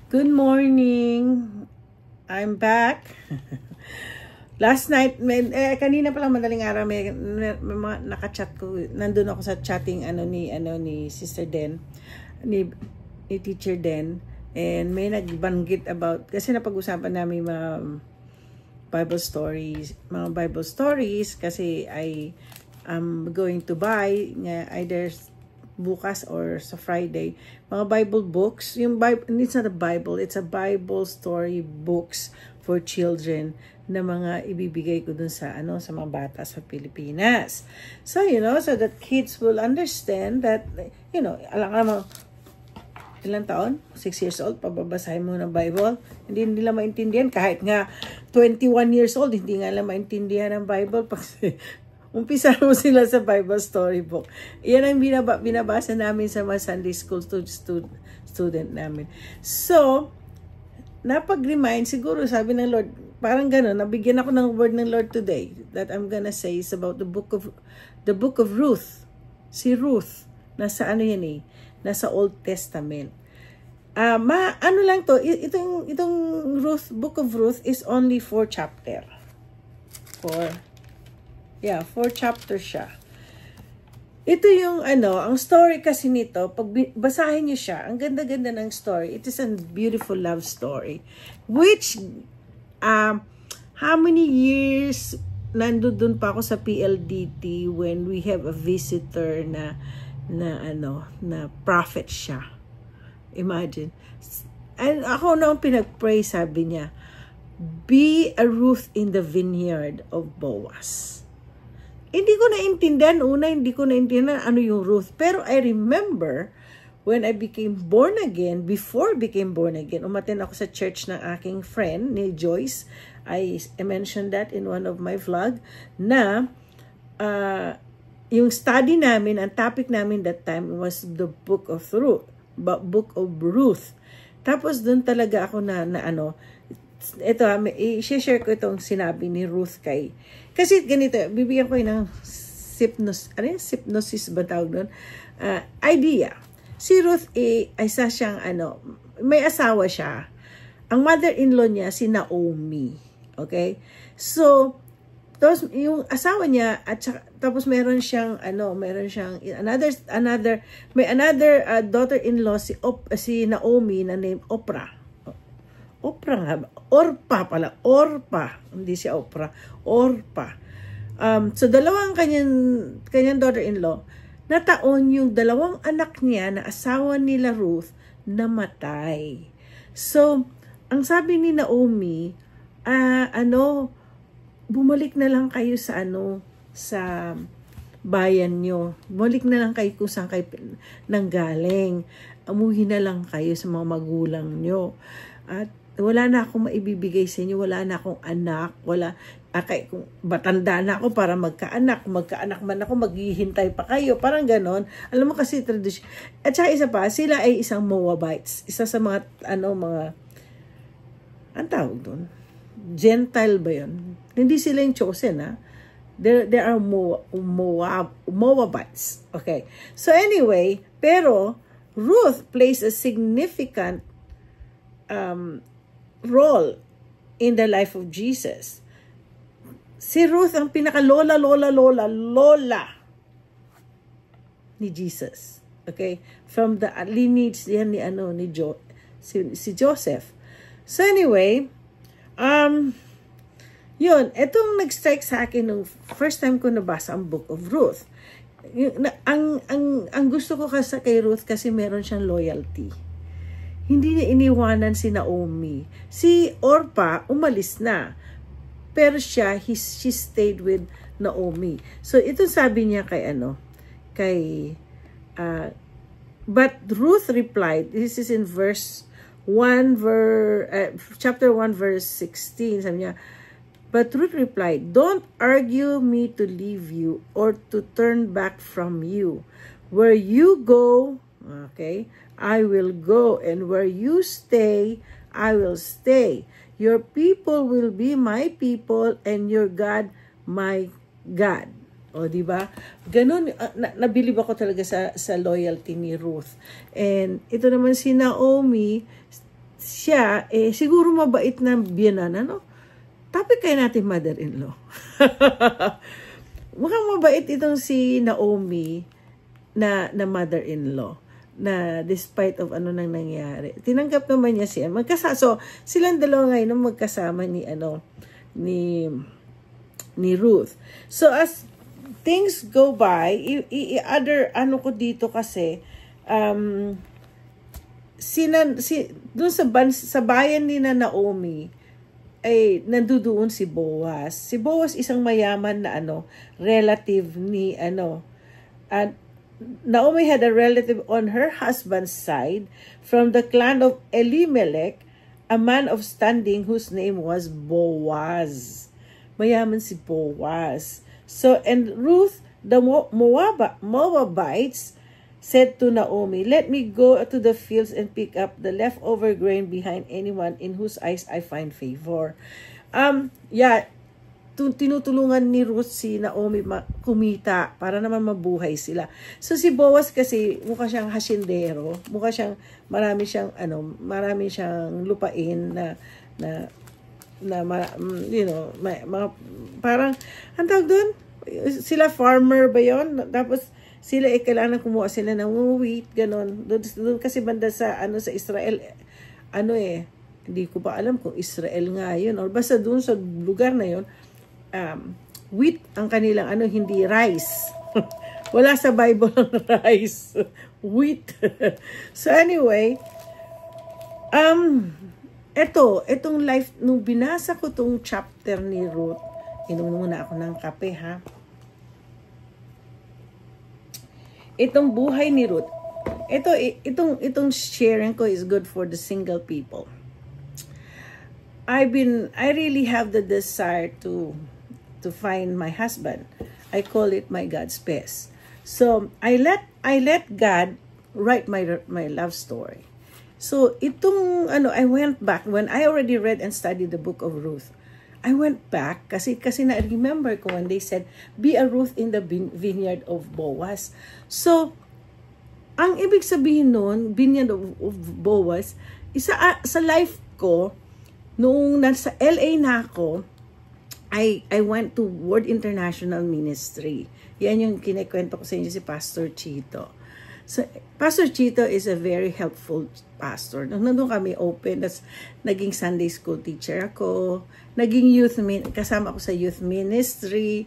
Good morning. I'm back. Last night, kanina pa lang madaling araw, may mga nakachat ko. Nandun ako sa chatting ni Sister Den, ni Teacher Den, and may nagbanggit about, kasi napag-usapan namin mga Bible stories, kasi I am going to buy either bukas or sa Friday, mga Bible books. Yung Bible, it's not a Bible, it's a Bible story books for children na mga ibibigay ko dun sa sa mga bata sa Pilipinas. So, so that kids will understand that, alam mo, ilang taon? 6 years old, pababasahin mo ng Bible. Hindi nila maintindihan. Kahit nga 21 years old, hindi nga nila maintindihan ng Bible. Umpisa mo sila sa Bible storybook. Yan ang binabasa namin sa mga Sunday school student namin. So, napag-remind, siguro sabi ng Lord, parang gano'n, nabigyan ako ng word ng Lord today that I'm gonna say is about the book of Ruth. Si Ruth, nasa nasa Old Testament. Ano lang to, itong book of Ruth is only 4 chapter. 4 chapters siya. Ito yung ang story kasi nito, pag basahin niyo siya, ang ganda-ganda ng story. It is a beautiful love story. Which, how many years nandun pa ako sa PLDT when we have a visitor na prophet siya. Imagine. And ako nung pinag-pray, sabi niya, be a Ruth in the vineyard of Boaz. Hindi ko naintindihan ano yung Ruth. Pero I remember when I became born again, before I became born again, umattend ako sa church ng aking friend ni Joyce. I mentioned that in one of my vlog na yung study namin, ang topic namin that time was the book of Ruth. Tapos doon talaga ako ito, i-share ko itong sinabi ni Ruth kasi ganito, bibigyan ko ng hypnosis ba tawag doon? Idea. Si Ruth, isa siyang may asawa siya. Ang mother-in-law niya, si Naomi. Okay? So, tapos yung asawa niya, tapos meron siyang another daughter-in-law, si Naomi, na named Orpah. Orpah. Hindi siya Oprah. Orpah. So, dalawang kanyang daughter-in-law, nataon yung dalawang anak niya na asawa nila Ruth, namatay. So, ang sabi ni Naomi, bumalik na lang kayo sa bayan nyo. Bumalik na lang kayo kung saan kayo nanggaling. Umuwi na lang kayo sa mga magulang nyo. At wala na akong maibibigay sa inyo, wala na akong anak, kung batanda na ako para magkaanak man ako, maghihintay pa kayo, parang ganon. Alam mo kasi tradition. At saka isa pa, sila ay isang Moabites, isa sa mga, ang tawag doon? Gentile ba yun? Hindi sila yung chosen, ha? There are Moabites. Okay. So anyway, pero Ruth plays a significant role in the life of Jesus. Si Ruth ang pinaka-lola ni Jesus. Okay? From the lineage yan si Joseph. So anyway, yun, etong nag-strike sa akin nung first time ko nabasa ang Book of Ruth. Ang gusto ko kasi kay Ruth kasi meron siyang loyalty. Hindi niya iniwanan si Naomi. Si Orpah, umalis na. Pero she stayed with Naomi. So, ito sabi niya but Ruth replied, this is in chapter 1, verse 16, sabi niya, but Ruth replied, don't argue me to leave you or to turn back from you. Where you go, okay, I will go, and where you stay, I will stay. Your people will be my people, and your God, my God. O, diba? Ganun, nabilib ako talaga sa loyalty ni Ruth. And ito naman si Naomi, siya, siguro mabait na biyanan, ano? Topic kayo natin mother-in-law. Mukhang mabait itong si Naomi na mother-in-law, na despite of ano nang nangyari. Tinanggap naman niya siya. So, silang dalawa ngayon magkasama ni Ruth. So, as things go by, ano ko dito kasi, doon sa bayan ni Naomi, ay nandoon si Boaz. Si Boaz isang mayaman na relative ni at Naomi had a relative on her husband's side from the clan of Elimelech, a man of standing whose name was Boaz. Mayaman si Boaz. So, and Ruth, the Moabites, said to Naomi, "Let me go to the fields and pick up the leftover grain behind anyone in whose eyes I find favor." Tinutulungan ni Ruth si Naomi kumita para naman mabuhay sila. So si Boaz kasi mukha siyang hasyendero, mukha siyang marami siyang lupain parang ang tawag doon, sila farmer ba yon? Tapos sila kailangan kumuha sila ng wheat, ganon. Doon kasi banda sa sa Israel, hindi ko pa alam kung Israel nga yun or basta doon sa lugar na yun, wheat ang kanilang hindi rice. Wala sa Bible ang rice. Wheat. So anyway, etong life, nung binasa ko tong chapter ni Ruth, inom muna ako ng kape ha. Itong buhay ni Ruth, itong sharing ko is good for the single people. I really have the desire to find my husband. I call it my God's best. So I let God write my love story. So itong I went back when I already read and studied the book of Ruth. I went back kasi na remember ko when they said be a Ruth in the vineyard of Boaz. So ang ibig sabihin noon, vineyard of Boaz, sa life ko noong nasa LA na ako, I went to World International Ministry. Yan yung kinikwento ko sa inyo si Pastor Chito. So, Pastor Chito is a very helpful pastor. Nandun kami open, naging Sunday school teacher ako, naging kasama ako sa youth ministry.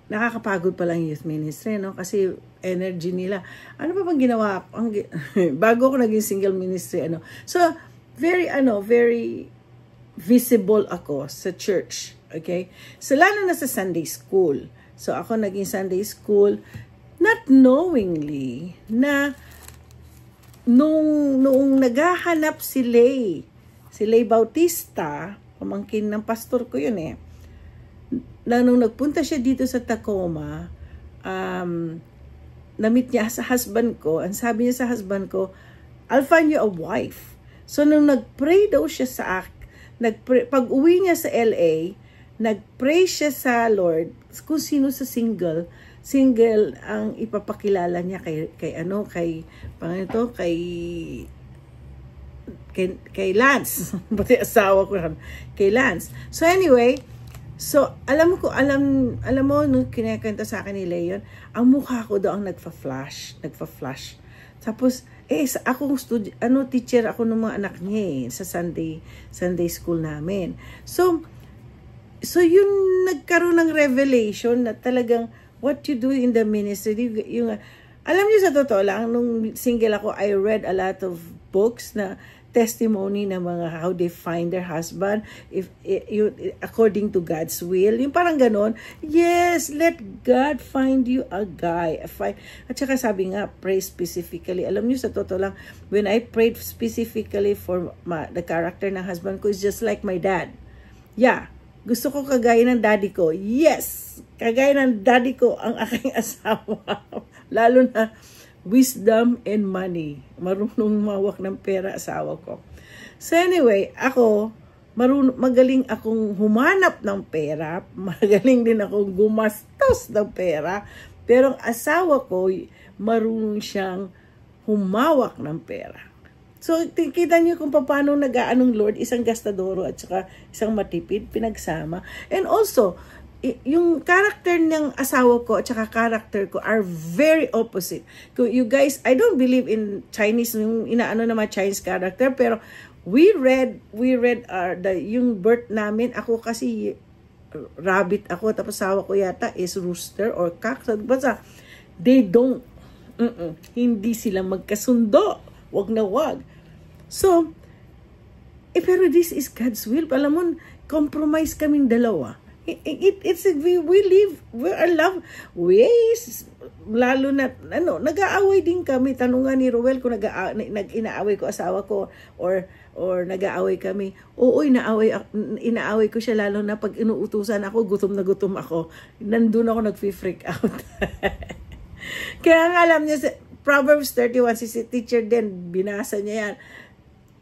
Nakakapagod pala yung youth ministry, no? Kasi energy nila. Ano pa bang ginawa ko? Bago ako naging single ministry, So, very visible ako sa church. Okay? So, lalo na sa Sunday school. So, ako naging Sunday school, not knowingly na noong naghahanap si Lay Bautista, pamangkin ng pastor ko yun na nung nagpunta siya dito sa Tacoma, na-meet niya sa husband ko, ang sabi niya sa husband ko, "I'll find you a wife." So, nung nag-pray daw siya sa akin, pag uwi niya sa LA, nag-pray siya sa Lord kung sino sa single ang ipapakilala niya kay Lance. Pati asawa ko kay Lance. So anyway, alam mo nung kinakanta sa akin ni Leon, ang mukha ko daw ang nagfa-flash. Tapos ako teacher ako ng mga anak niya sa Sunday school namin. So yun nagkaroon ng revelation na talagang what you do in the ministry, alam niyo sa totoo lang, nung single ako, I read a lot of books na testimony ng mga how they find their husband according to God's will. Yung parang ganon, yes, let God find you a guy. At saka sabi nga, pray specifically. Alam niyo sa totoo lang, when I prayed specifically for the character ng husband ko, is just like my dad. Yeah. Gusto ko kagaya ng daddy ko. Yes! Kagaya ng daddy ko ang aking asawa. Lalo na wisdom and money. Marunong mawak ng pera asawa ko. So anyway, ako, magaling akong humanap ng pera. Magaling din akong gumastos ng pera. Pero ang asawa ko, marunong siyang humawak ng pera. So, kita niyo kung paano nag-aanong Lord, isang gastadoro at saka isang matipid, pinagsama. And also, yung character ng asawa ko at saka character ko are very opposite. You guys, I don't believe in Chinese, yung inaano na mga Chinese character, pero we read yung birth namin. Ako kasi rabbit ako, tapos asawa ko yata is rooster or cock. Basta, they don't, hindi sila magkasundo. Wag na wag. So, pero this is God's will. Alam mo, compromise kaming dalawa. We are love ways. Lalo na, nag-aaway din kami. Tanungan ni Roel kung inaaway ko asawa ko or nag-aaway kami. Oo, inaaway ko siya lalo na pag inuutusan ako, gutom na gutom ako. Nandun ako nag-freak out. Kaya nga alam niyo, Proverbs 31, si teacher din, binasa niya yan.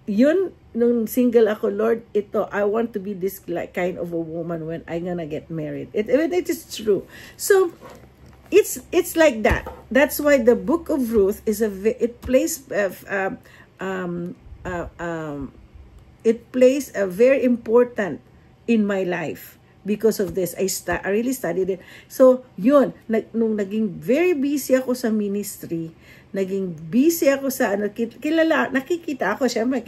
Yun, nung single ako, Lord, I want to be this kind of a woman when I'm gonna get married. It is true. So, it's like that. That's why the book of Ruth it plays a very important in my life. Because of this, I really studied it. So, yun, nung naging very busy ako sa ministry, naging busy ako sa nakikita ako, syempre.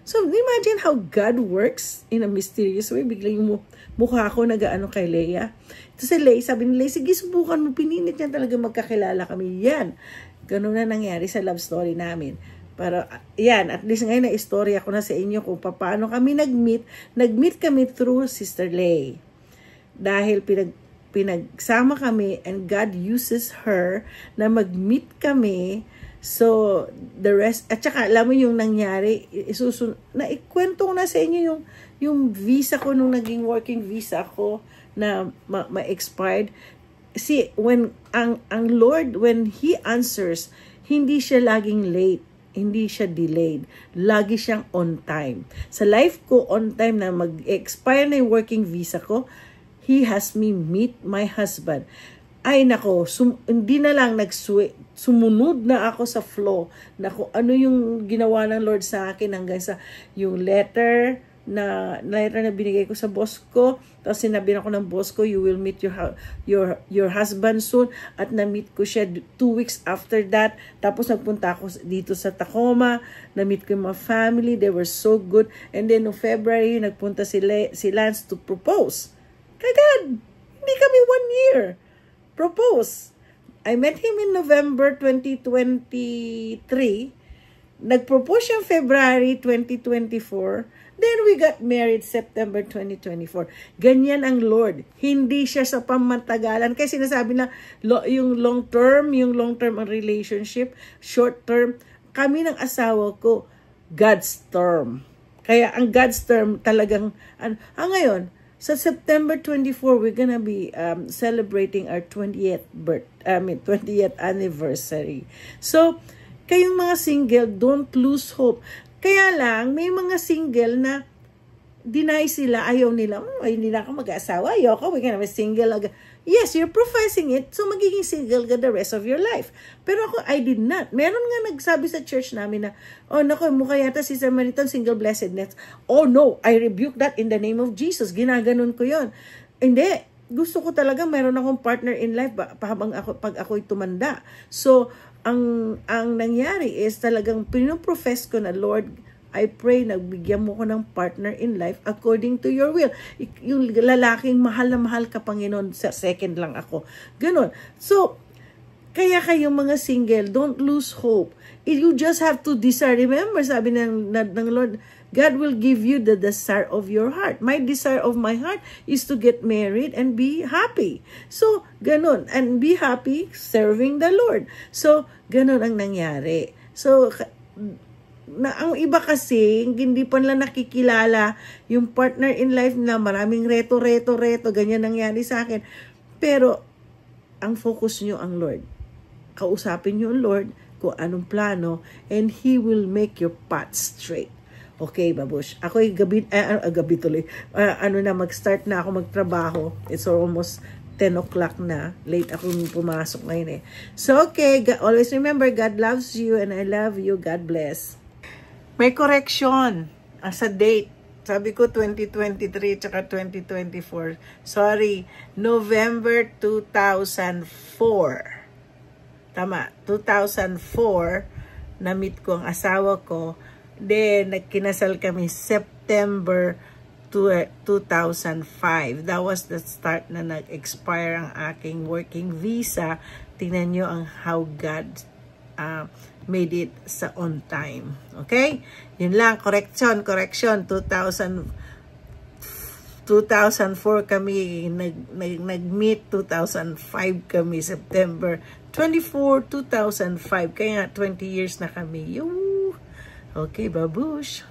So, imagine how God works in a mysterious way. Biglang yung mukha ko nag-ano kay Leia. Ito si Leia, sabi ni Leia, sige, subukan mo, pininit niya talaga magkakilala kami. Yan. Ganun na nangyari sa love story namin. Pero, yan, at least ngayon na-istorya ko na sa inyo kung paano kami nag-meet. Nag-meet kami through Sister Leia. Dahil pinagsama kami and God uses her na mag-meet kami. So, the rest, at saka alam mo yung nangyari, naikwento ko na sa inyo yung visa ko nung naging working visa ko na ma-expired. See, when ang Lord, when He answers, hindi siya laging late. Hindi siya delayed. Lagi siyang on time. Sa life ko, on time na mag-expire na yung working visa ko, He has me meet my husband. Ay nako, hindi na lang sumunod na ako sa flow na kung ano yung ginawa ng Lord sa akin hanggang sa yung letter na binigay ko sa boss ko. Tapos sinabi ako ng boss ko, you will meet your husband soon. At na-meet ko siya 2 weeks after that. Tapos nagpunta ako dito sa Tacoma. Na-meet ko yung mga family. They were so good. And then no February, nagpunta si Lance to propose. Kagad, hindi kami 1 year. Propose. I met him in November 2023. Nag-propose siya February 2024. Then we got married September 2024. Ganyan ang Lord. Hindi siya sa pamantagalan. Kasi sinasabi na yung long term ang relationship, short term. Kami ng asawa ko, God's term. Kaya ang God's term talagang, ngayon, sa September 24, we're gonna be celebrating our 20th anniversary. So, kayong mga single, don't lose hope. Kaya lang, may mga single na deny sila, ayaw nila, hindi na ako mag-asawa, ayoko, we're gonna be single. Yes, you're professing it, so magiging single ka the rest of your life. Pero ako, I did not. Meron nga nagsabi sa church namin na, oh, naku, mukha yata si Sir Maniton, single blessedness. Oh no, I rebuke that in the name of Jesus. Ginaganon ko yon. Hindi, gusto ko talaga meron akong partner in life pag ako'y tumanda. So, ang nangyari is talagang pinoprofess ko na, Lord, I pray na bigyan mo ko ng partner in life according to your will. Yung lalaking mahal na mahal ka, Panginoon, sa second lang ako. Ganon. So, kaya kayong mga single, don't lose hope. You just have to desire. Remember, sabi ng Lord, God will give you the desire of your heart. My desire of my heart is to get married and be happy. So, ganon. And be happy serving the Lord. So, ganon ang nangyari. So, ang iba kasi, hindi pa nila nakikilala yung partner in life na maraming reto, ganyan nangyari sa akin. Pero, ang focus nyo ang Lord. Kausapin nyo ang Lord kung anong plano and He will make your path straight. Okay, babush. Ako'y gabi tuloy. Mag-start na ako magtrabaho. It's almost 10 o'clock na. Late ako pumasok ngayon eh. So, okay. Always remember, God loves you and I love you. God bless. May correction sa date. Sabi ko 2023 tsaka 2024. Sorry, November 2004. Tama, 2004, na-meet ko ang asawa ko. Then, nagkinasal kami September 2005. That was the start na nag-expire ang aking working visa. Tingnan nyo ang how God made it sa on time. Okay? Yun lang. Correction. 2004 kami nag-meet. 2005 kami. September 24, 2005. Kaya 20 years na kami. Okay, babush.